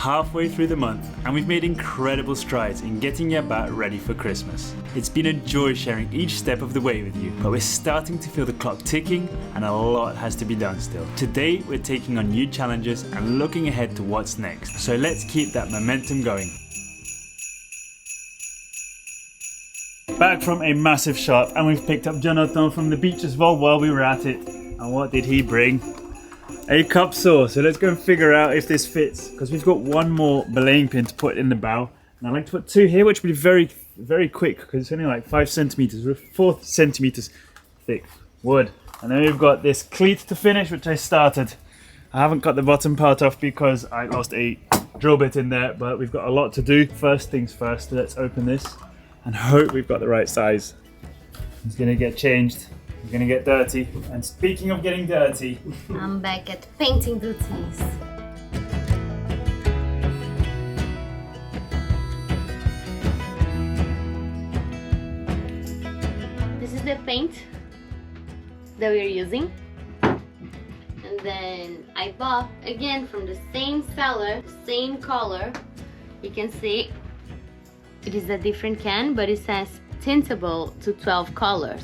halfway through the month and we've made incredible strides in getting Yabá ready for Christmas. It's been a joy sharing each step of the way with you, but we're starting to feel the clock ticking and a lot has to be done still. Today we're taking on new challenges and looking ahead to what's next, so let's keep that momentum going. Back from a massive shop and we've picked up Jonathan from the beach as well while we were at it. And what did he bring? A cup saw. So let's go and figure out if this fits, because we've got one more belaying pin to put in the bow, and I like to put two here, which will be very, very quick because it's only like 5 centimeters or 4 centimeters thick wood. And then we've got this cleat to finish, which I started. I haven't cut the bottom part off because I lost a drill bit in there, but we've got a lot to do. First things first, let's open this and hope we've got the right size. It's gonna get changed. We're gonna get dirty. And speaking of getting dirty, I'm back at painting duties. This is the paint that we're using. And then I bought again from the same seller, same color. You can see it is a different can, but it says tintable to 12 colors.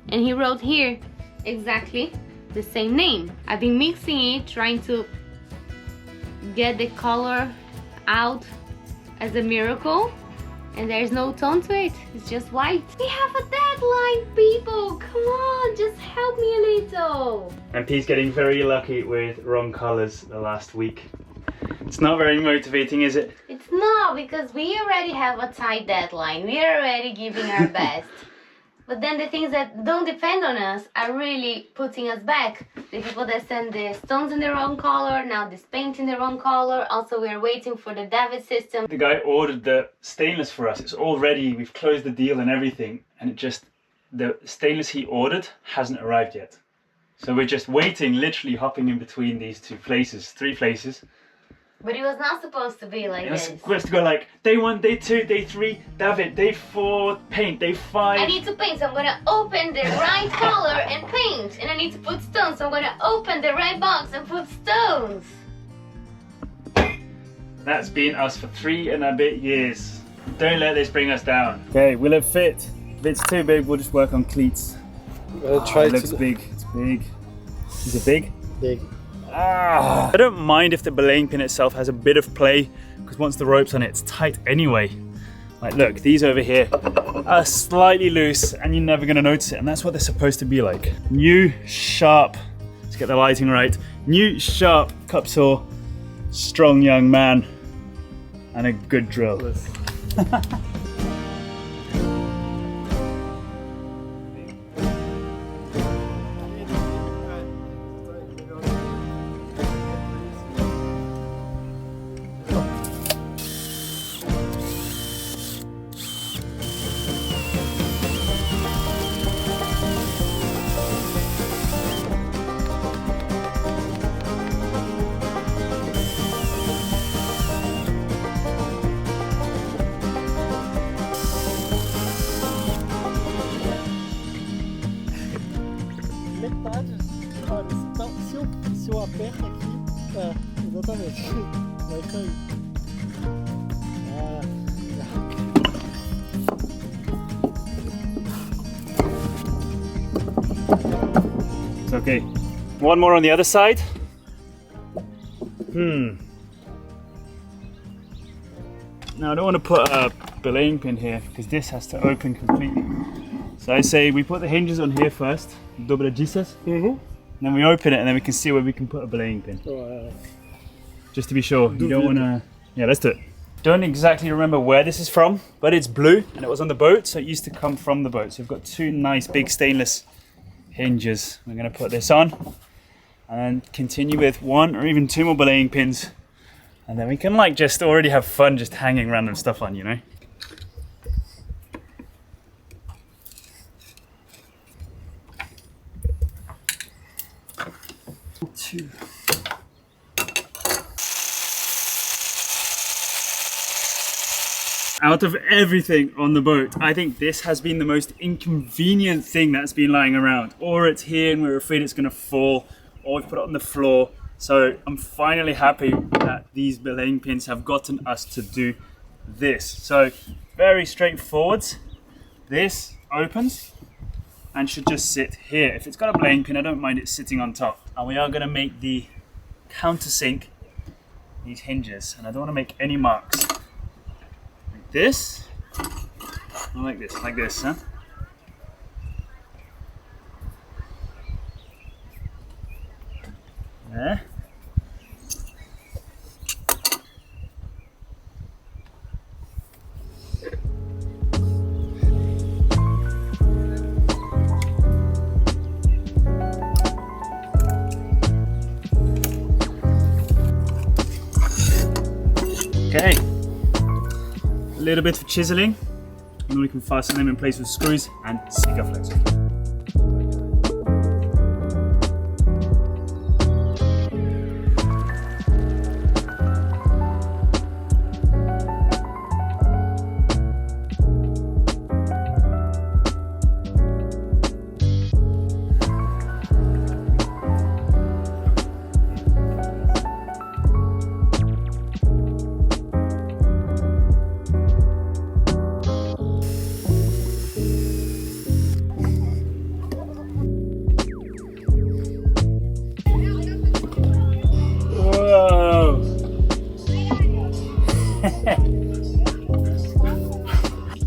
And he wrote here exactly the same name. I've been mixing it, trying to get the color out as a miracle, and there's no tone to it. It's just white. We have a deadline, people. Come on, just help me a little. and P's getting very lucky with wrong colors the last week. It's not very motivating, is it? It's not, because we already have a tight deadline. We are already giving our best. But then the things that don't depend on us are really putting us back. The people that send the stones in the wrong color, now this paint in the wrong color. Also, we're waiting for the David system. The guy ordered the stainless for us. It's all ready. We've closed the deal and everything. And the stainless he ordered hasn't arrived yet. So we're just waiting, literally hopping in between these three places. But it was not supposed to be like this. It's supposed to go like day 1, day 2, day 3, David, day 4, paint, day 5. I need to paint, so I'm gonna open the right color and paint. And I need to put stones, so I'm gonna open the right box and put stones. That's been us for 3 and a bit years. Don't let this bring us down. Okay, will it fit? If it's too big, we'll just work on cleats. It looks big. It's big. Is it big? Big. I don't mind if the belaying pin itself has a bit of play, because once the rope's on it, it's tight anyway. Like look, these over here are slightly loose and you're never gonna notice it, and that's what they're supposed to be like. New, sharp, let's get the lighting right, new, sharp cup saw, strong young man, and a good drill. Se eu aperto aqui, exatamente, vai sair. It's okay. One more on the other side. Now I don't want to put a belaying pin here because this has to open completely. So I say we put the hinges on here first, dobradiças, then we open it and then we can see where we can put a belaying pin. Just to be sure, you don't want to... Yeah, let's do it. Don't exactly remember where this is from, but it's blue and it was on the boat, so it used to come from the boat. So we've got 2 nice big stainless hinges. We're going to put this on and then continue with 1 or even 2 more belaying pins, and then we can like just already have fun just hanging random stuff on, you know. Two. Out of everything on the boat, I think this has been the most inconvenient thing that's been lying around. Or it's here and we're afraid it's going to fall, or we put it on the floor. So I'm finally happy that these belaying pins have gotten us to do this. So very straightforward. This opens and should just sit here. If it's got a belaying pin, I don't mind it sitting on top. And we are going to make the countersink these hinges, and I don't want to make any marks. Like this, or like this, huh? There. Okay, a little bit of chiseling, and then we can fasten them in place with screws and Sika flex.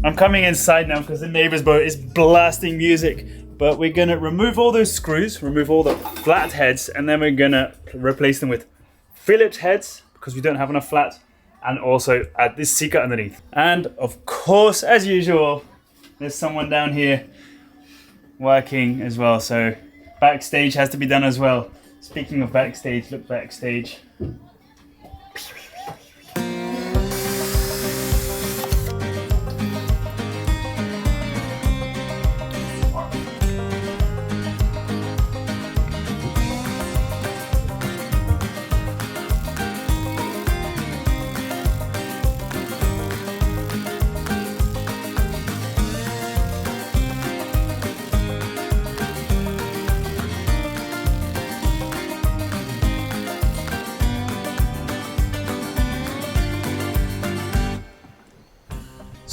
I'm coming inside now because the neighbor's boat is blasting music, but we're gonna remove all those screws, remove all the flat heads, and then we're gonna replace them with fillet heads because we don't have enough flat, and also add this Sika underneath. And of course, as usual, there's someone down here working as well, so backstage has to be done as well. Speaking of backstage, look backstage.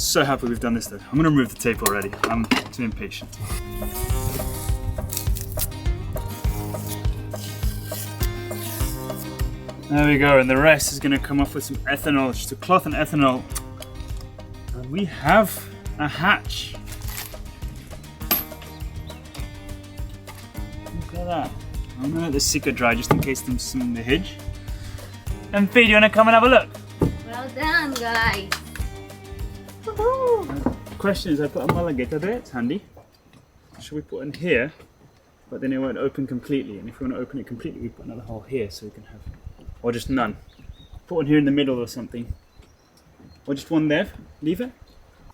So happy we've done this though. I'm gonna remove the tape already. I'm too impatient. There we go, and the rest is gonna come off with some ethanol, just a cloth and ethanol. And we have a hatch. Look at that. I'm gonna let the Sika dry just in case there's some in the hinge. And Fee, do you wanna come and have a look? Well done, guys. The question is, I put a malagueta there, it's handy. Should we put in here? But then it won't open completely, and if we want to open it completely, we put another hole here so we can have, or just none. Put one here in the middle or something. Or just one there, leave it.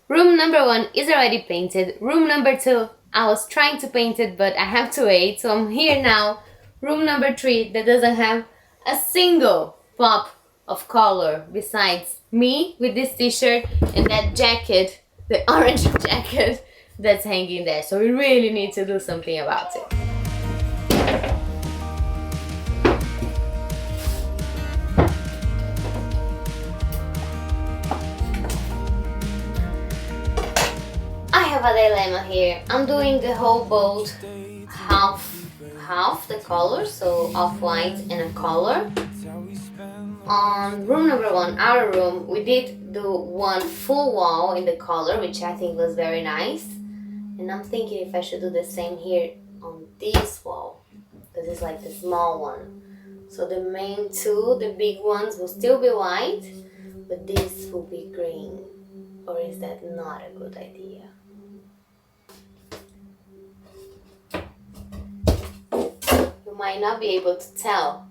Room number 1 is already painted. Room number 2, I was trying to paint it, but I have to wait, so I'm here now. Room number 3, that doesn't have a single pop of color besides me with this t-shirt and that jacket, the orange jacket that's hanging there. So we really need to do something about it. I have a dilemma here. I'm doing the whole boat half the color, so off-white and a color. On room number 1, our room, we did do one full wall in the color, which I think was very nice. And I'm thinking if I should do the same here on this wall, because it's like the small one. So the main two, the big ones, will still be white, but this will be green. Or is that not a good idea? You might not be able to tell,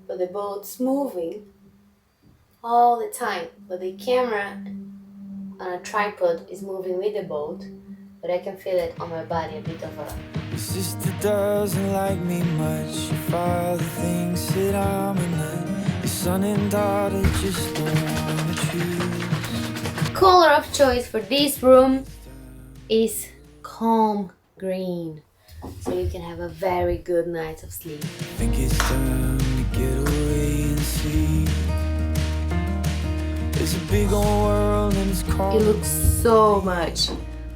but the boat's moving all the time, but the camera on a tripod is moving with the boat, but I can feel it on my body, a bit of a... Your sister doesn't like me much. Your father thinks that I'm a nut. Your son and daughter just don't wanna choose. Color of choice for this room is calm green, so you can have a very good night of sleep. Think it's time to get away and see. It's a big old world and it's cold. It looks so much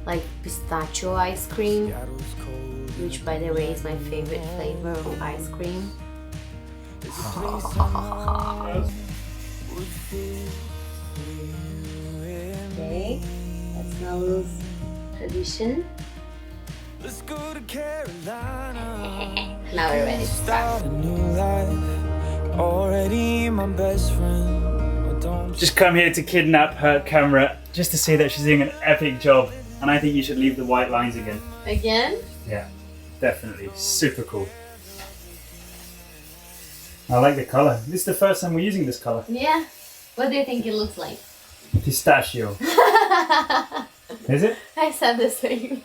like pistachio ice cream, which by the way is my favorite flavor of ice cream. Okay, that's Nalu's tradition. Let's go to Carolina. Now we're ready to start. Start a new life. Already my best friend. Don't Just come here to kidnap her camera just to say that she's doing an epic job. And I think you should leave the white lines again. Again? Yeah, definitely. Super cool. I like the color. This is the first time we're using this color. Yeah. What do you think it looks like? Pistachio. Is it? I said the same.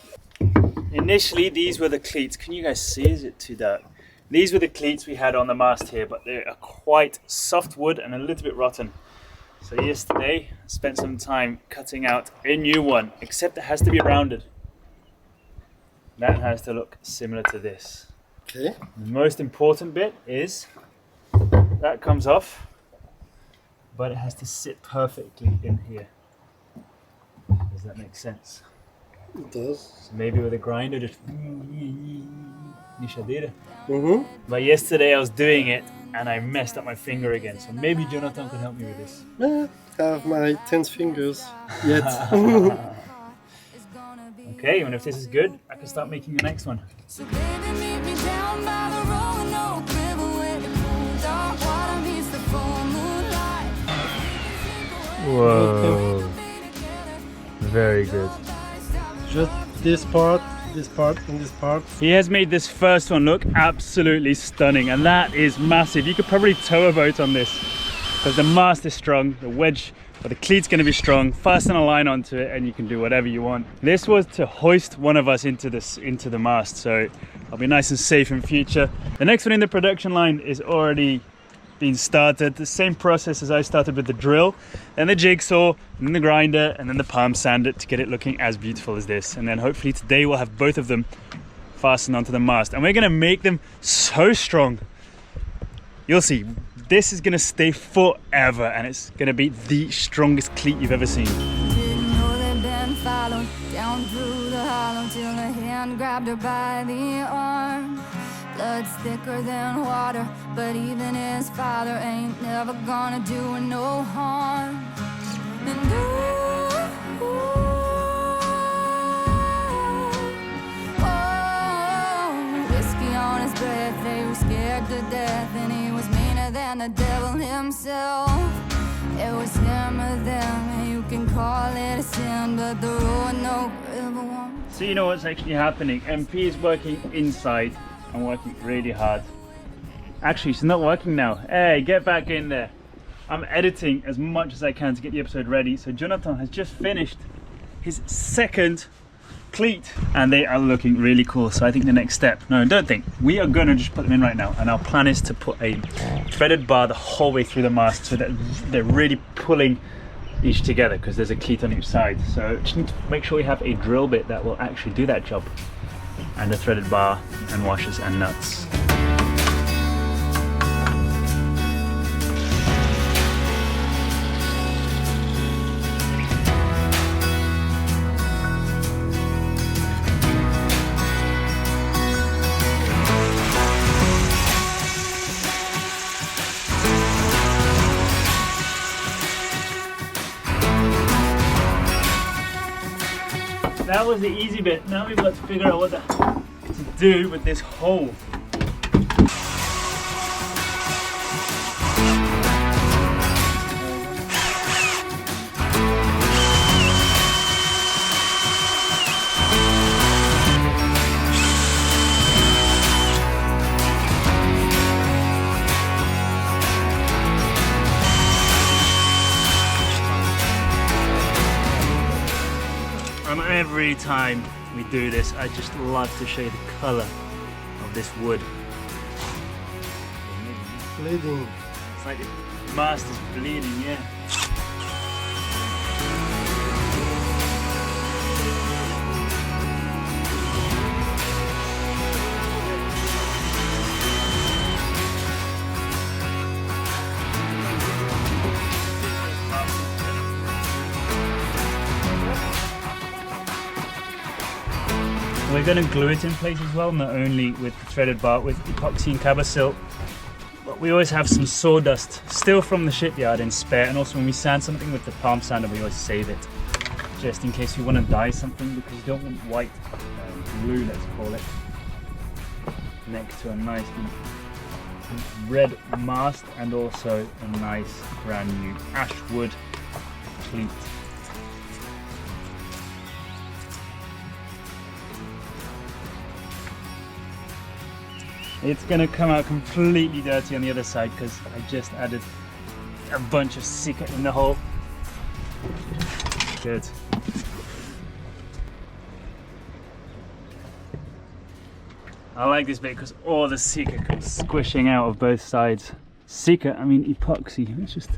Initially, these were the cleats. Can you guys see? Is it too dark? These were the cleats we had on the mast here, but they are quite soft wood and a little bit rotten. So yesterday, I spent some time cutting out a new one, except it has to be rounded. That has to look similar to this. Okay. The most important bit is that comes off, but it has to sit perfectly in here. Does that make sense? It does. So maybe with a grinder, just Mm-hmm. But yesterday I was doing it and I messed up my finger again. So maybe Jonathan can help me with this. Yeah, I have my 10th fingers yet. Okay, and if this is good, I can start making the next one. So baby, meet me down by the Roanoke River where the cool dark water meets the full moonlight. Whoa. Very good. Just this part, and this part. He has made this first one look absolutely stunning, and that is massive. You could probably tow a boat on this because the mast is strong, the wedge or the cleat's going to be strong. Fasten a line onto it and you can do whatever you want. This was to hoist one of us into the mast, so I'll be nice and safe in future. The next one in the production line is already been started. The same process as I started with the drill, then the jigsaw, and then the grinder, and then the palm sander to get it looking as beautiful as this. And then hopefully today we'll have both of them fastened onto the mast, and we're going to make them so strong. You'll see, this is going to stay forever, and it's going to be the strongest cleat you've ever seen. Didn't know they'd been followed down through the hollow till a hand grabbed her by the arm. Blood's thicker than water, but even his father ain't never gonna do her no harm. And whiskey on his breath, they were scared to death, and he was meaner than the devil himself. It was him or them, and you can call it a sin, but the Roanoke River won't. So you know what's actually happening. MP is working inside. I'm working really hard. Actually, she's not working now. Hey, get back in there. I'm editing as much as I can to get the episode ready. So Jonathan has just finished his second cleat and they are looking really cool. So I think the next step, no, don't think. We are gonna just put them in right now. And our plan is to put a threaded bar the whole way through the mast so that they're really pulling each together because there's a cleat on each side. So just need to make sure we have a drill bit that will actually do that job. And a threaded bar and washers and nuts. That was the easy bit. Now we've got to figure out what to do with this hole. Every time we do this, I just love to show you the color of this wood. Bleeding. It's like the mast is bleeding, yeah. We're going to glue it in place as well, not only with the threaded bark, with epoxy and Yabá silk, but we always have some sawdust still from the shipyard in spare, and also when we sand something with the palm sander we always save it, just in case we want to dye something, because you don't want white glue, let's call it, next to a nice red mast and also a nice brand new ash wood cleat. It's going to come out completely dirty on the other side because I just added a bunch of sika in the hole. Good. I like this bit because all the sika comes squishing out of both sides. Sika, I mean epoxy. It's just...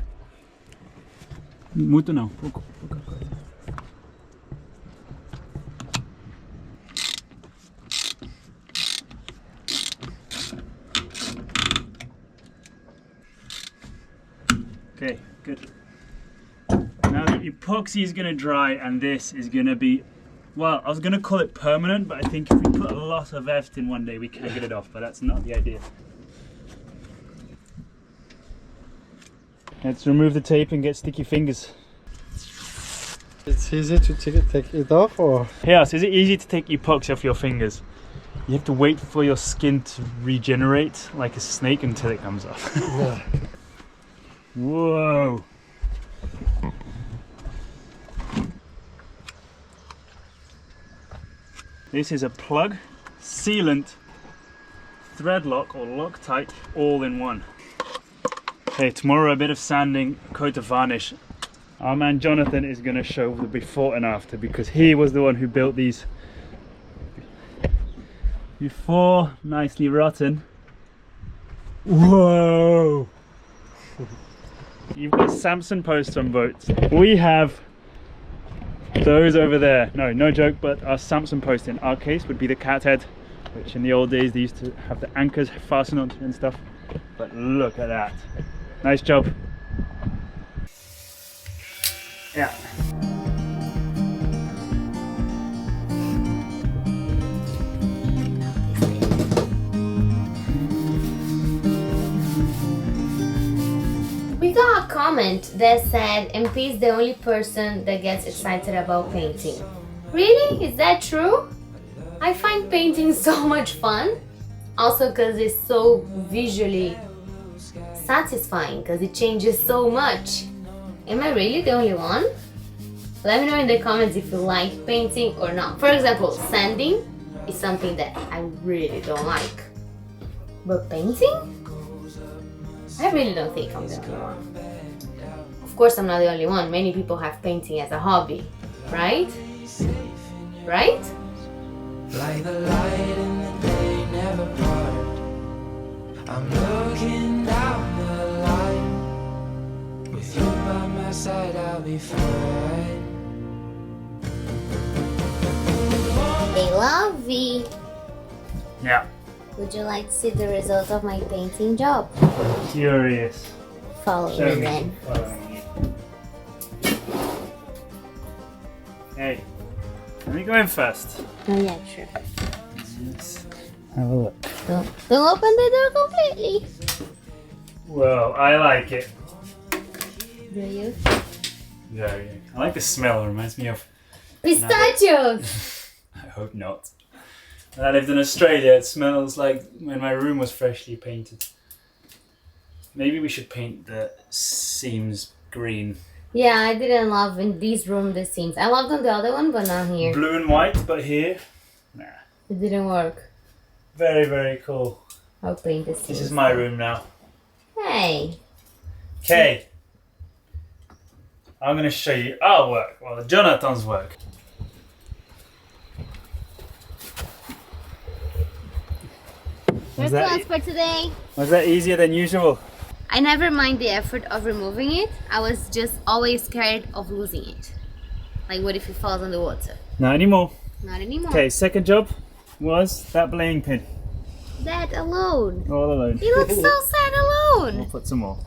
Muito não. Pouco. Okay, good. Now the epoxy is going to dry and this is going to be, well, I was going to call it permanent, but I think if we put a lot of eft in one day we can get it off, but that's not the idea. Let's remove the tape and get sticky fingers. It's easy to take it off, or? Yes, is it easy to take epoxy off your fingers? You have to wait for your skin to regenerate like a snake until it comes off. Yeah. Whoa! This is a plug, sealant, thread lock or Loctite, all in one. Okay, tomorrow a bit of sanding, coat of varnish. Our man Jonathan is going to show the before and after because he was the one who built these. Before, nicely rotten. Whoa! You've got Samson posts on boats. We have those over there. No joke, but our Samson post in our case would be the cat head, which in the old days they used to have the anchors fastened onto and stuff. But look at that. Nice job. Yeah. We got a comment that said MP is the only person that gets excited about painting. Really? Is that true? I find painting so much fun. Also because it's so visually satisfying because it changes so much. Am I really the only one? Let me know in the comments if you like painting or not. For example, sanding is something that I really don't like. But painting? I really don't think I'm the only one. Of course I'm not the only one. Many people have painting as a hobby, right? Right? Like the light in the day never part. I'm looking down the line. With you by my side I'll be fine. Hey lovey, Yeah. would you like to see the result of my painting job? Curious. Follow Show me me. then. Following you. Hey, let me go in first. Oh yeah, sure. Let's have a look. Don't open the door completely. Whoa, I like it. Do you? Very. I like the smell. It reminds me of. Pistachios! I hope not. When I lived in Australia, it smells like when my room was freshly painted. Maybe we should paint the seams green. Yeah, I didn't love in this room the seams. I loved on the other one, but not here. Blue and white, but here, nah. It didn't work. Very, very cool. I'll paint the seams. This is my room now. Hey. Okay. I'm going to show you our work. Well, Jonathan's work. First class for today. Was that easier than usual? I never mind the effort of removing it. I was just always scared of losing it. Like what if it falls on the water? Not anymore. Not anymore. Okay, second job was that belaying pin. That alone. All alone. He looks so sad I'll alone. put some more.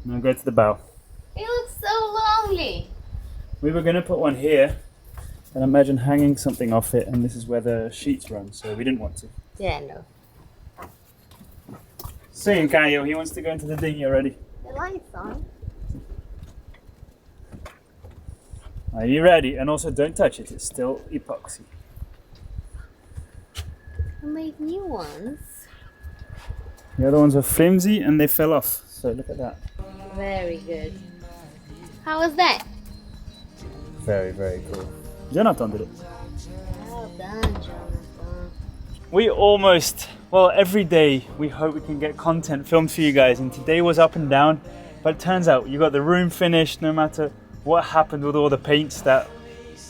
Now go to the bow. He looks so lonely. We were going to put one here And imagine hanging something off it, and this is where the sheets run, so we didn't want to. Yeah, no. Seeing Caio, he wants to go into the dinghy already. The light's on. Are you ready? And also don't touch it, it's still epoxy. I made new ones. The other ones were flimsy and they fell off, so look at that. Very good. How was that? Very, very cool. Jonathan did it. Well done, Jonathan. We almost, well, every day we hope we can get content filmed for you guys, and today was up and down, but it turns out you got the room finished no matter what happened with all the paints that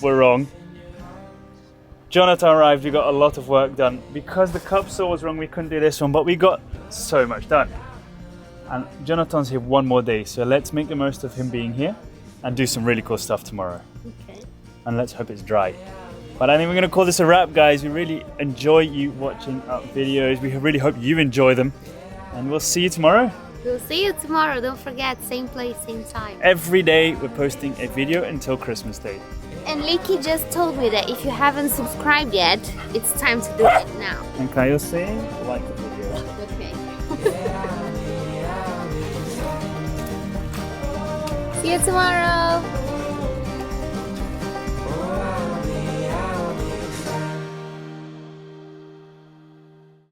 were wrong. Jonathan arrived, we got a lot of work done. Because the cup saw was wrong, we couldn't do this one, but we got so much done. And Jonathan's here one more day, so let's make the most of him being here and do some really cool stuff tomorrow. Okay. And let's hope it's dry. But I think we're going to call this a wrap, guys. We really enjoy you watching our videos. We really hope you enjoy them. And we'll see you tomorrow. We'll see you tomorrow. Don't forget, same place, same time. Every day we're posting a video until Christmas Day. And Leaky just told me that if you haven't subscribed yet, it's time to do it now. And Kayo's saying, like the video. Okay. See you tomorrow.